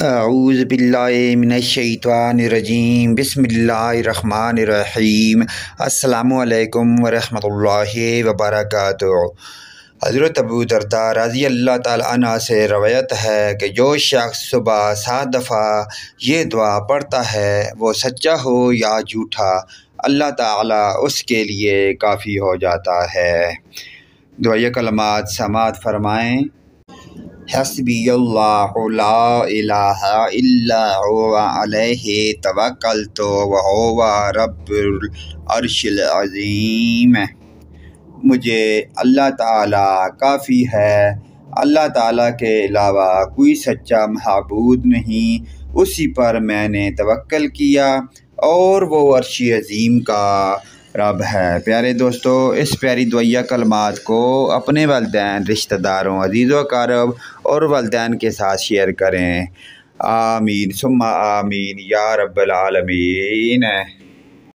اعوذ باللہ من الشیطان الرجیم بسم اللہ الرحمن الرحیم۔ السلام علیکم ورحمۃ اللہ وبرکاتہ۔ حضرت ابو درداء رضی اللہ تعالیٰ عنہ سے روایت ہے کہ جو شخص صبح 7 دفعہ یہ دعا پڑھتا ہے وہ سچا ہو یا جھوٹا، اللہ تعالیٰ اس کے لیے کافی ہو جاتا ہے۔ دعائے کلمات سماعت فرمائیں۔ حسبی اللہ لا الہ الا هو علیہ توکلت وہو رب العرش العظیم۔ مجھے اللہ تعالیٰ کافی ہے، اللہ تعالیٰ کے علاوہ کوئی سچا معبود نہیں، اسی پر میں نے توکل کیا اور وہ عرش عظیم کا رب ہے۔ پیارے دوستو، اس پیاری دعائیہ کلمات کو اپنے والدین، رشتہ داروں، عزیز و اقارب اور والدین کے ساتھ شیئر کریں۔ آمین ثم آمین یا رب العالمین۔